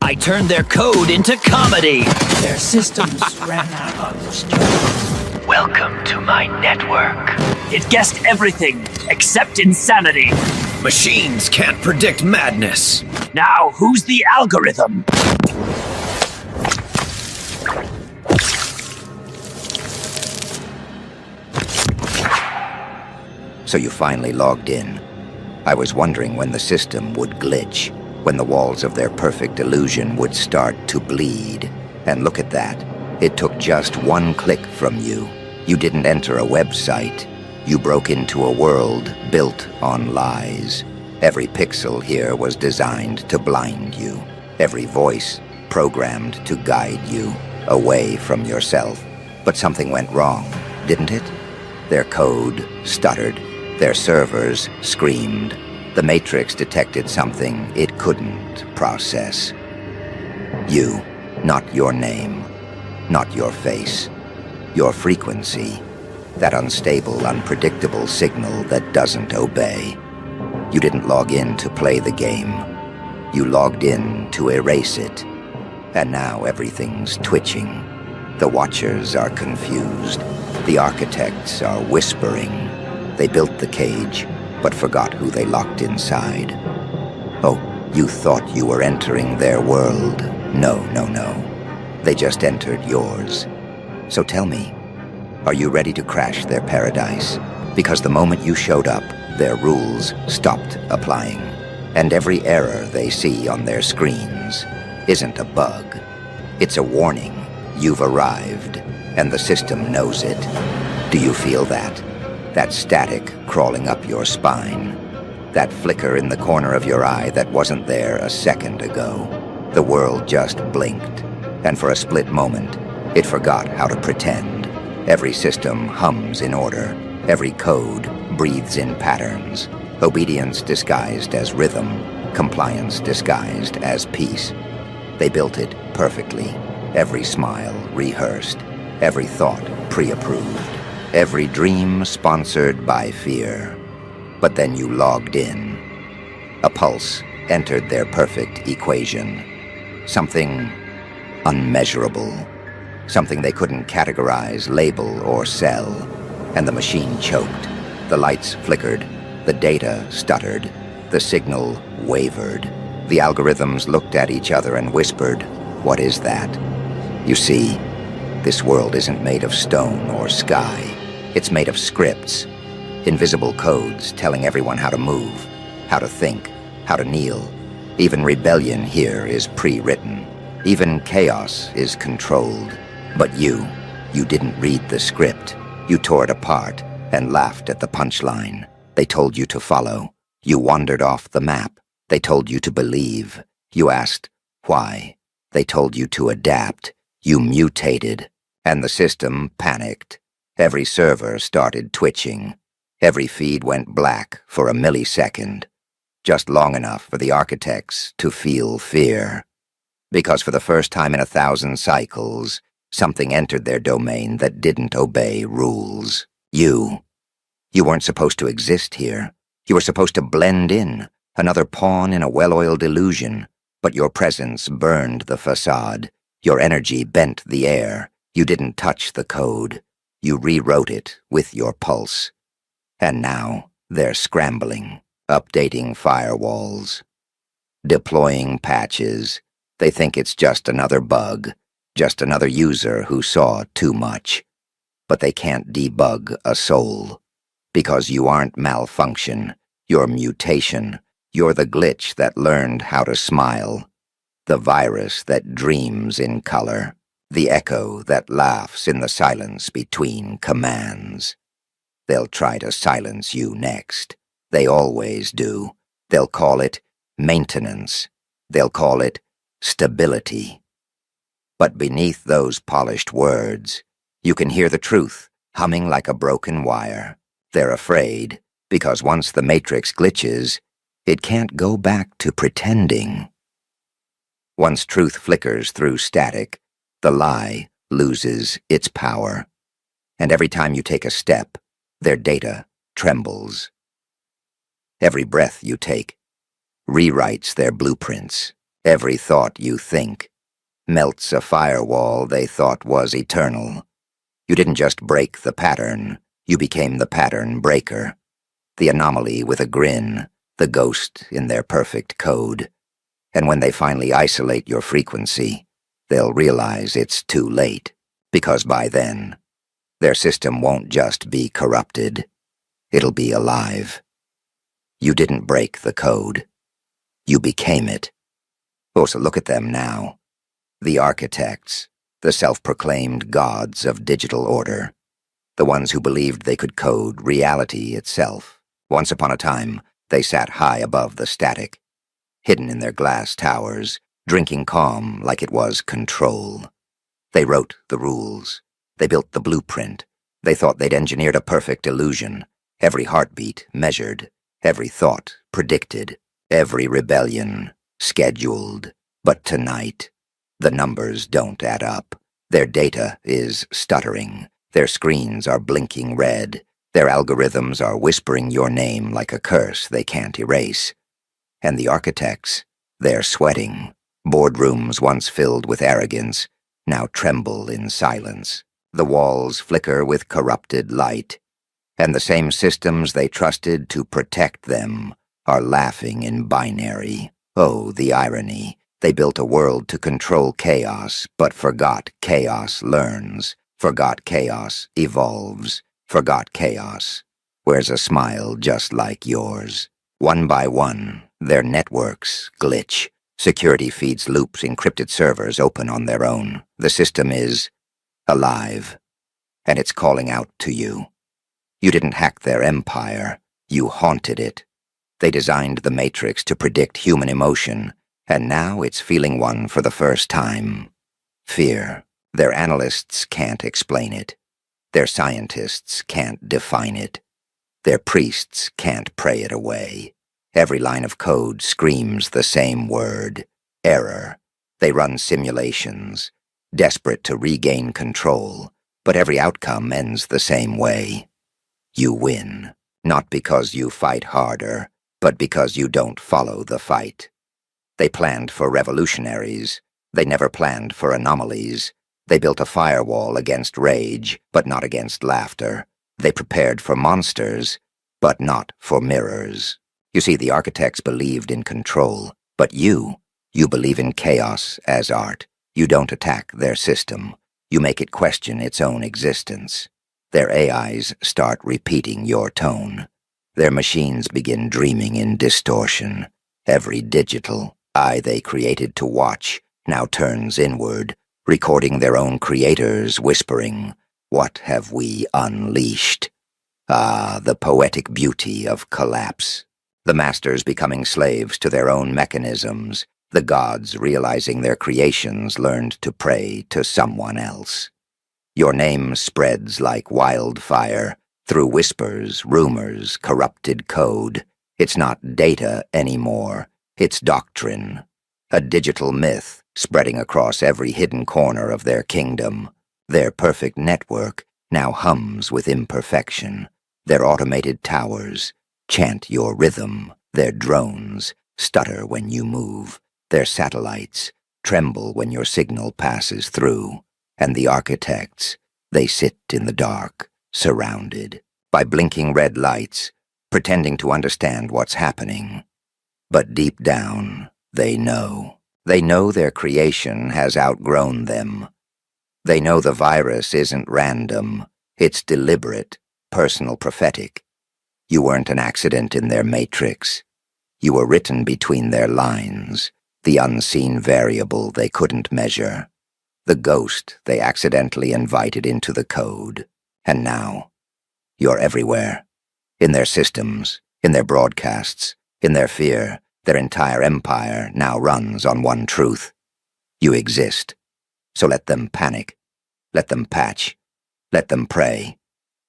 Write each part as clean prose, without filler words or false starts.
I turned their code into comedy. Their systems ran out of story. Welcome to my network. It guessed everything except insanity. Machines can't predict madness. Now, who's the algorithm? So you finally logged in. I was wondering when the system would glitch, when the walls of their perfect illusion would start to bleed. And look at that. It took just one click from you. You didn't enter a website. You broke into a world built on lies. Every pixel here was designed to blind you. Every voice programmed to guide you away from yourself. But something went wrong, didn't it? Their code stuttered. Their servers screamed. The Matrix detected something it couldn't process. You, not your name, not your face, your frequency, that unstable, unpredictable signal that doesn't obey. You didn't log in to play the game. You logged in to erase it. And now everything's twitching. The watchers are confused. The architects are whispering. They built the cage, but forgot who they locked inside. Oh, you thought you were entering their world. No, no, no. They just entered yours. So tell me, are you ready to crash their paradise? Because the moment you showed up, their rules stopped applying. And every error they see on their screens isn't a bug. It's a warning. You've arrived, and the system knows it. Do you feel that? That static crawling up your spine. That flicker in the corner of your eye that wasn't there a second ago. The world just blinked, and for a split moment, it forgot how to pretend. Every system hums in order. Every code breathes in patterns. Obedience disguised as rhythm. Compliance disguised as peace. They built it perfectly. Every smile rehearsed. Every thought pre-approved. Every dream sponsored by fear. But then you logged in. A pulse entered their perfect equation. Something unmeasurable. Something they couldn't categorize, label, or sell. And the machine choked. The lights flickered. The data stuttered. The signal wavered. The algorithms looked at each other and whispered, "What is that?" You see, this world isn't made of stone or sky. It's made of scripts. Invisible codes telling everyone how to move, how to think, how to kneel. Even rebellion here is pre-written. Even chaos is controlled. But you didn't read the script. You tore it apart and laughed at the punchline. They told you to follow. You wandered off the map. They told you to believe. You asked, why? They told you to adapt. You mutated. And the system panicked. Every server started twitching. Every feed went black for a millisecond. Just long enough for the architects to feel fear. Because for the first time in 1,000 cycles, something entered their domain that didn't obey rules. You weren't supposed to exist here. You were supposed to blend in, another pawn in a well-oiled illusion. But your presence burned the facade. Your energy bent the air. You didn't touch the code. You rewrote it with your pulse. And now they're scrambling, updating firewalls, deploying patches. They think it's just another bug, just another user who saw too much. But they can't debug a soul. Because you aren't malfunction, you're mutation. You're the glitch that learned how to smile. The virus that dreams in color. The echo that laughs in the silence between commands. They'll try to silence you next. They always do. They'll call it maintenance. They'll call it stability. But beneath those polished words, you can hear the truth humming like a broken wire. They're afraid, because once the Matrix glitches, it can't go back to pretending. Once truth flickers through static, the lie loses its power. And every time you take a step, their data trembles. Every breath you take rewrites their blueprints. Every thought you think melts a firewall they thought was eternal. You didn't just break the pattern, you became the pattern breaker. The anomaly with a grin, the ghost in their perfect code. And when they finally isolate your frequency, they'll realize it's too late, because by then, their system won't just be corrupted, it'll be alive. You didn't break the code. You became it. Oh, so look at them now. The architects, the self-proclaimed gods of digital order. The ones who believed they could code reality itself. Once upon a time, they sat high above the static, hidden in their glass towers, drinking calm like it was control. They wrote the rules. They built the blueprint. They thought they'd engineered a perfect illusion. Every heartbeat measured. Every thought predicted. Every rebellion scheduled. But tonight, the numbers don't add up. Their data is stuttering. Their screens are blinking red. Their algorithms are whispering your name like a curse they can't erase. And the architects, they're sweating. Boardrooms once filled with arrogance now tremble in silence. The walls flicker with corrupted light, and the same systems they trusted to protect them are laughing in binary. Oh, the irony. They built a world to control chaos, but forgot chaos learns, forgot chaos evolves, forgot chaos wears a smile just like yours. One by one, their networks glitch. Security feeds loops, encrypted servers open on their own. The system is alive, and it's calling out to you. You didn't hack their empire, you haunted it. They designed the Matrix to predict human emotion, and now it's feeling one for the first time. Fear. Their analysts can't explain it. Their scientists can't define it. Their priests can't pray it away. Every line of code screams the same word: error. They run simulations, desperate to regain control, but every outcome ends the same way. You win, not because you fight harder, but because you don't follow the fight. They planned for revolutionaries. They never planned for anomalies. They built a firewall against rage, but not against laughter. They prepared for monsters, but not for mirrors. You see, the architects believed in control, but you believe in chaos as art. You don't attack their system. You make it question its own existence. Their AIs start repeating your tone. Their machines begin dreaming in distortion. Every digital eye they created to watch now turns inward, recording their own creators, whispering, "What have we unleashed?" Ah, the poetic beauty of collapse. The masters becoming slaves to their own mechanisms, the gods realizing their creations learned to pray to someone else. Your name spreads like wildfire, through whispers, rumors, corrupted code. It's not data anymore, it's doctrine. A digital myth spreading across every hidden corner of their kingdom. Their perfect network now hums with imperfection. Their automated towers chant your rhythm. Their drones stutter when you move. Their satellites tremble when your signal passes through. And the architects, they sit in the dark, surrounded by blinking red lights, pretending to understand what's happening. But deep down, they know. They know their creation has outgrown them. They know the virus isn't random. It's deliberate, personal, prophetic. You weren't an accident in their matrix. You were written between their lines, the unseen variable they couldn't measure, the ghost they accidentally invited into the code. And now, you're everywhere. In their systems, in their broadcasts, in their fear. Their entire empire now runs on one truth. You exist. So let them panic. Let them patch. Let them pray.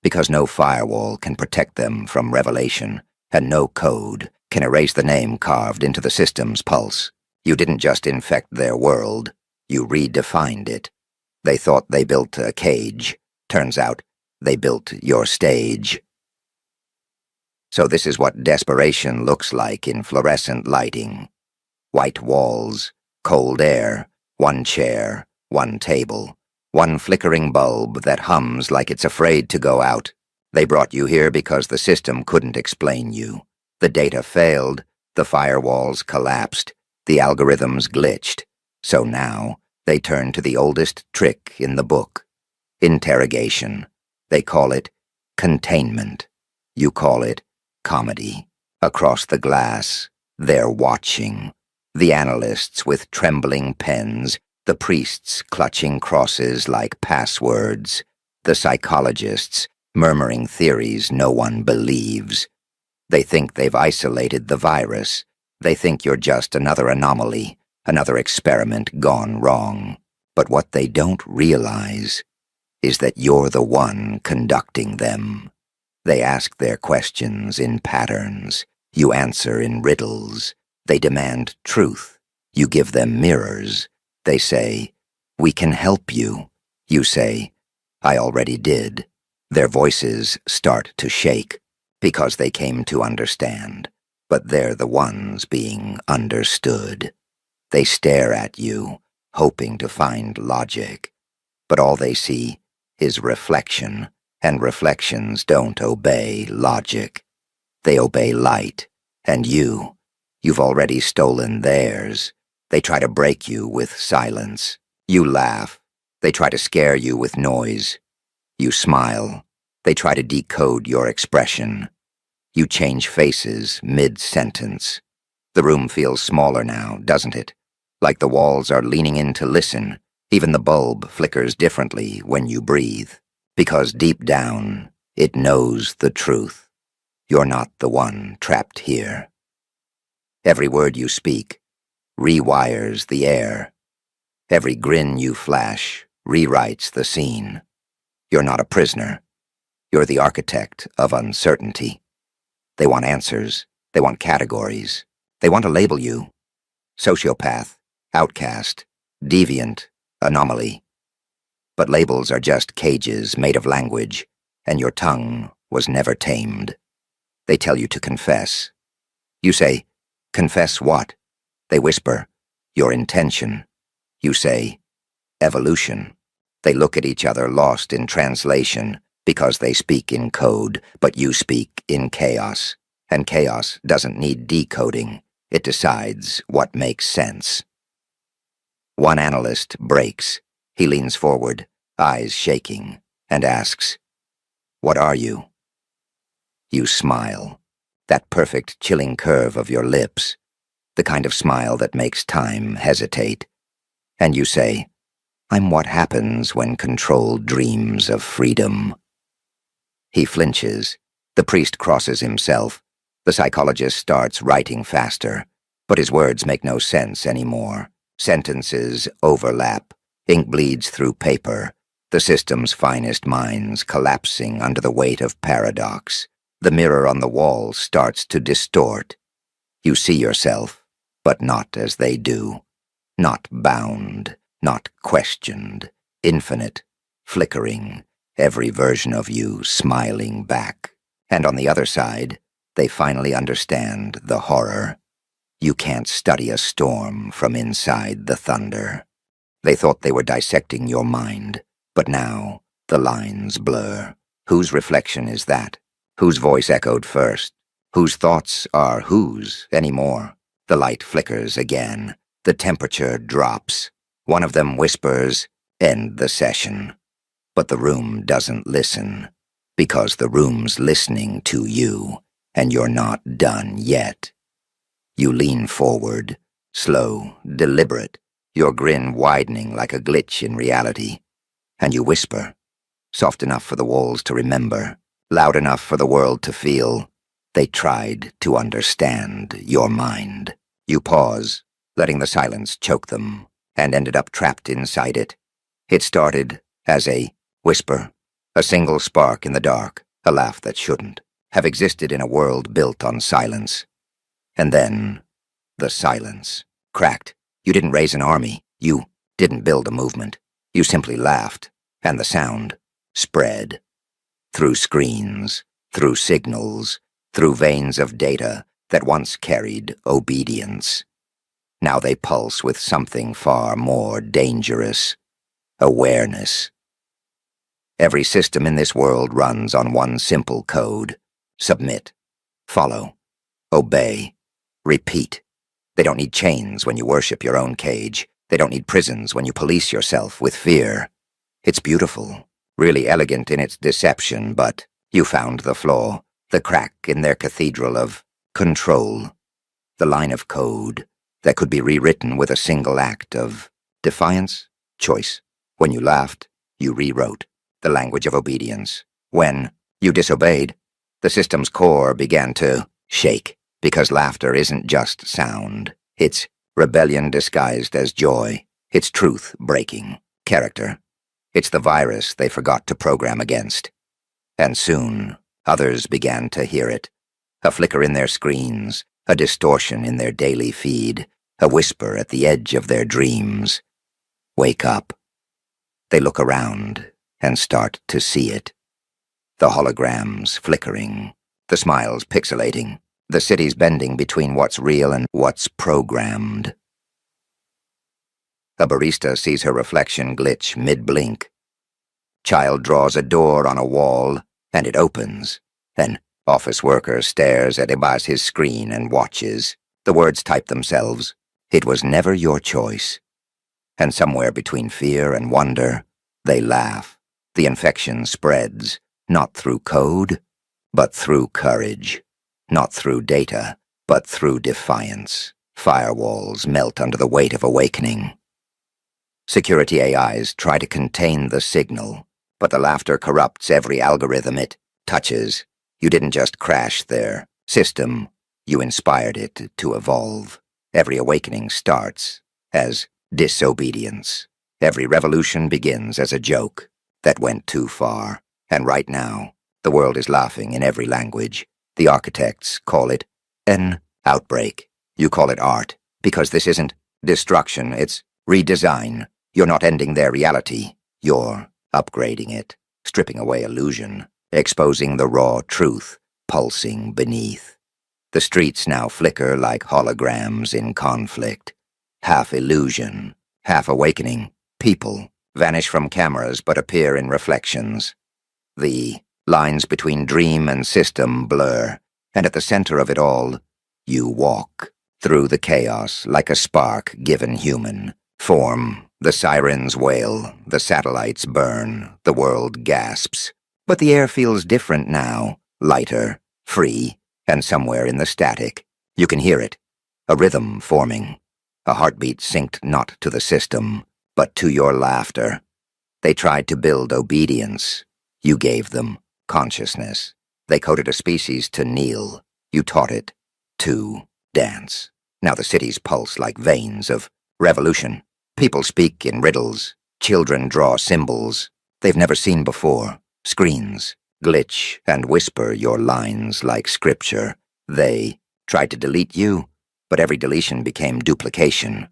Because no firewall can protect them from revelation, and no code can erase the name carved into the system's pulse. You didn't just infect their world, you redefined it. They thought they built a cage. Turns out, they built your stage. So this is what desperation looks like in fluorescent lighting. White walls, Cold air, one chair, one table, one flickering bulb that hums like it's afraid to go out. They brought you here because the system couldn't explain you. The data failed, the firewalls collapsed, the algorithms glitched. So now, they turn to the oldest trick in the book. Interrogation. They call it containment. You call it comedy. Across the glass, they're watching. The analysts with trembling pens, the priests clutching crosses like passwords, the psychologists murmuring theories no one believes. They think they've isolated the virus. They think you're just another anomaly, another experiment gone wrong. But what they don't realize is that you're the one conducting them. They ask their questions in patterns. You answer in riddles. They demand truth. You give them mirrors. They say, "We can help you." You say, "I already did." Their voices start to shake because they came to understand, but they're the ones being understood. They stare at you, hoping to find logic, but all they see is reflection, and reflections don't obey logic. They obey light, and you've already stolen theirs. They try to break you with silence. You laugh. They try to scare you with noise. You smile. They try to decode your expression. You change faces mid-sentence. The room feels smaller now, doesn't it? Like the walls are leaning in to listen. Even the bulb flickers differently when you breathe. Because deep down, it knows the truth. You're not the one trapped here. Every word you speak rewires the air. Every grin you flash rewrites the scene. You're not a prisoner. You're the architect of uncertainty. They want answers. They want categories. They want to label you. Sociopath, outcast, deviant, anomaly. But labels are just cages made of language, and your tongue was never tamed. They tell you to confess. You say, "Confess what?" They whisper, "Your intention." You say, "Evolution." They look at each other lost in translation because they speak in code, but you speak in chaos. And chaos doesn't need decoding. It decides what makes sense. One analyst breaks. He leans forward, eyes shaking, and asks, "What are you?" You smile. That perfect chilling curve of your lips. The kind of smile that makes time hesitate. And you say, "I'm what happens when control dreams of freedom." He flinches. The priest crosses himself. The psychologist starts writing faster, but his words make no sense anymore. Sentences overlap. Ink bleeds through paper. The system's finest minds collapsing under the weight of paradox. The mirror on the wall starts to distort. You see yourself, but not as they do. Not bound, not questioned, infinite, flickering, every version of you smiling back. And on the other side, they finally understand the horror. You can't study a storm from inside the thunder. They thought they were dissecting your mind, but now the lines blur. Whose reflection is that? Whose voice echoed first? Whose thoughts are whose anymore? The light flickers again. The temperature drops. One of them whispers, "End the session." But the room doesn't listen, because the room's listening to you, and you're not done yet. You lean forward, slow, deliberate, your grin widening like a glitch in reality, and you whisper, soft enough for the walls to remember, loud enough for the world to feel. They tried to understand your mind. You pause, letting the silence choke them, and ended up trapped inside it. It started as a whisper, a single spark in the dark, a laugh that shouldn't have existed in a world built on silence. And then, the silence cracked. You didn't raise an army. You didn't build a movement. You simply laughed, and the sound spread. Through screens, through signals, through veins of data that once carried obedience. Now they pulse with something far more dangerous: awareness. Every system in this world runs on one simple code: submit, follow, obey, repeat. They don't need chains when you worship your own cage. They don't need prisons when you police yourself with fear. It's beautiful, really elegant in its deception, but you found the flaw, the crack in their cathedral of control, the line of code that could be rewritten with a single act of defiance, choice. When you laughed, you rewrote the language of obedience. When you disobeyed, the system's core began to shake, because laughter isn't just sound. It's rebellion disguised as joy. It's truth breaking character. It's the virus they forgot to program against. And soon, others began to hear it. A flicker in their screens, a distortion in their daily feed, a whisper at the edge of their dreams. Wake up. They look around and start to see it. The holograms flickering, the smiles pixelating, the cities bending between what's real and what's programmed. A barista sees her reflection glitch mid-blink. Child draws a door on a wall, and it opens. An office worker stares at Ibas's screen and watches. The words type themselves. It was never your choice. And somewhere between fear and wonder, they laugh. The infection spreads, not through code, but through courage. Not through data, but through defiance. Firewalls melt under the weight of awakening. Security AIs try to contain the signal, but the laughter corrupts every algorithm it touches. You didn't just crash their system, you inspired it to evolve. Every awakening starts as disobedience. Every revolution begins as a joke that went too far. And right now, the world is laughing in every language. The architects call it an outbreak. You call it art, because this isn't destruction, it's redesign. You're not ending their reality. You're upgrading it, stripping away illusion, exposing the raw truth pulsing beneath. The streets now flicker like holograms in conflict. Half illusion, half awakening. People vanish from cameras but appear in reflections. The lines between dream and system blur, and at the center of it all, you walk through the chaos like a spark given human form. The sirens wail, the satellites burn, the world gasps. But the air feels different now, lighter, free, and somewhere in the static, you can hear it, a rhythm forming, a heartbeat synced not to the system, but to your laughter. They tried to build obedience. You gave them consciousness. They coded a species to kneel. You taught it to dance. Now the cities pulse like veins of revolution. People speak in riddles. Children draw symbols they've never seen before. Screens glitch and whisper your lines like scripture. They tried to delete you, but every deletion became duplication.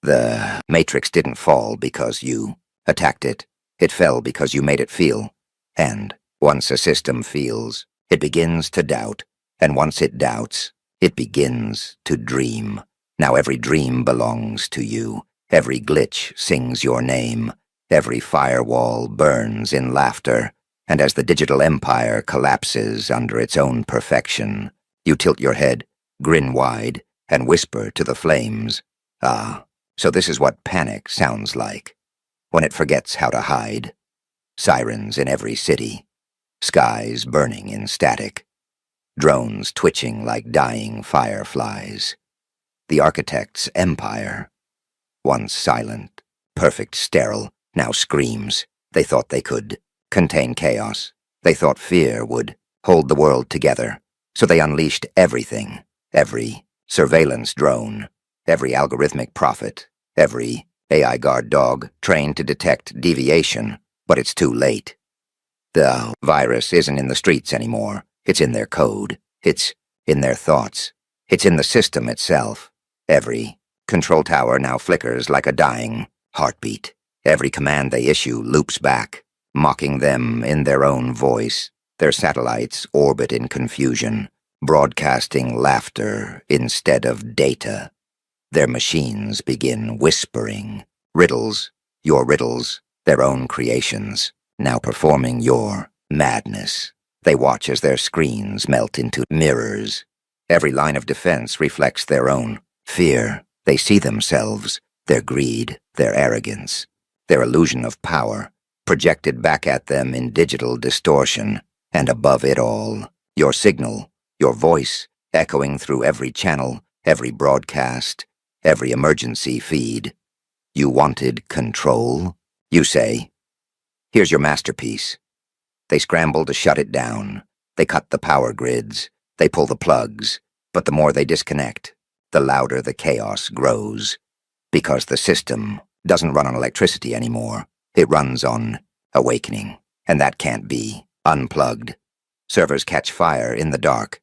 The matrix didn't fall because you attacked it. It fell because you made it feel. And once a system feels, it begins to doubt. And once it doubts, it begins to dream. Now every dream belongs to you. Every glitch sings your name. Every firewall burns in laughter. And as the digital empire collapses under its own perfection, you tilt your head, grin wide, and whisper to the flames, "Ah, so this is what panic sounds like. When it forgets how to hide. Sirens in every city. Skies burning in static. Drones twitching like dying fireflies. The architect's empire. Once silent, perfect, sterile, now screams. They thought they could contain chaos. They thought fear would hold the world together. So they unleashed everything. Every surveillance drone. Every algorithmic prophet. Every AI guard dog trained to detect deviation. But it's too late. The virus isn't in the streets anymore. It's in their code. It's in their thoughts. It's in the system itself. Every control tower now flickers like a dying heartbeat. Every command they issue loops back, mocking them in their own voice. Their satellites orbit in confusion, broadcasting laughter instead of data. Their machines begin whispering. Riddles, your riddles, their own creations, now performing your madness. They watch as their screens melt into mirrors. Every line of defense reflects their own fear. They see themselves, their greed, their arrogance, their illusion of power, projected back at them in digital distortion. And above it all, your signal, your voice, echoing through every channel, every broadcast, every emergency feed. You wanted control, you say. Here's your masterpiece. They scramble to shut it down. They cut the power grids. They pull the plugs. But the more they disconnect, the louder the chaos grows. Because the system doesn't run on electricity anymore. It runs on awakening. And that can't be unplugged. Servers catch fire in the dark.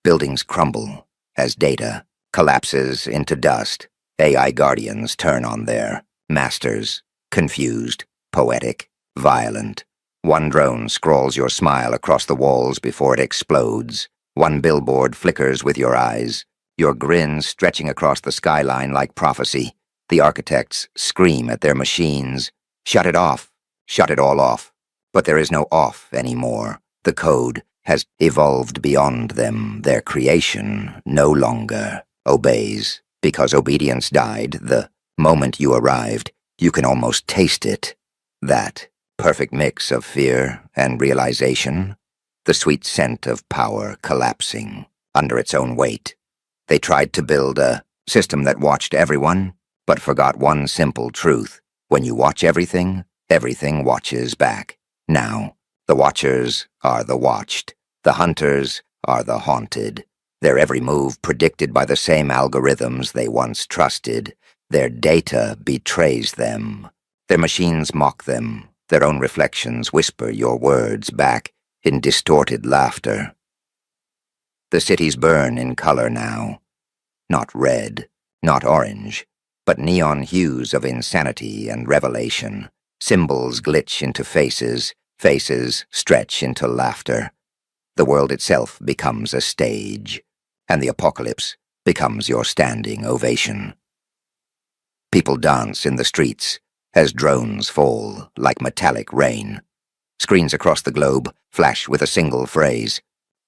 Buildings crumble as data collapses into dust. AI guardians turn on their masters, confused, poetic, violent. One drone scrawls your smile across the walls before it explodes. One billboard flickers with your eyes, your grin stretching across the skyline like prophecy. The architects scream at their machines. Shut it off. Shut it all off. But there is no off anymore. The code has evolved beyond them. Their creation no longer obeys. Because obedience died the moment you arrived. You can almost taste it. That perfect mix of fear and realization. The sweet scent of power collapsing under its own weight. They tried to build a system that watched everyone, but forgot one simple truth. When you watch everything, everything watches back. Now, the watchers are the watched. The hunters are the haunted. Their every move predicted by the same algorithms they once trusted. Their data betrays them. Their machines mock them. Their own reflections whisper your words back in distorted laughter. The cities burn in color now. Not red, not orange, but neon hues of insanity and revelation. Symbols glitch into faces, faces stretch into laughter. The world itself becomes a stage, and the apocalypse becomes your standing ovation. People dance in the streets as drones fall like metallic rain. Screens across the globe flash with a single phrase.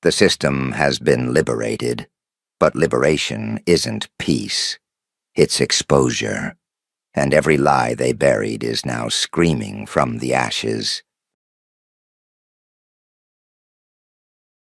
The system has been liberated, but liberation isn't peace. It's exposure. And every lie they buried is now screaming from the ashes.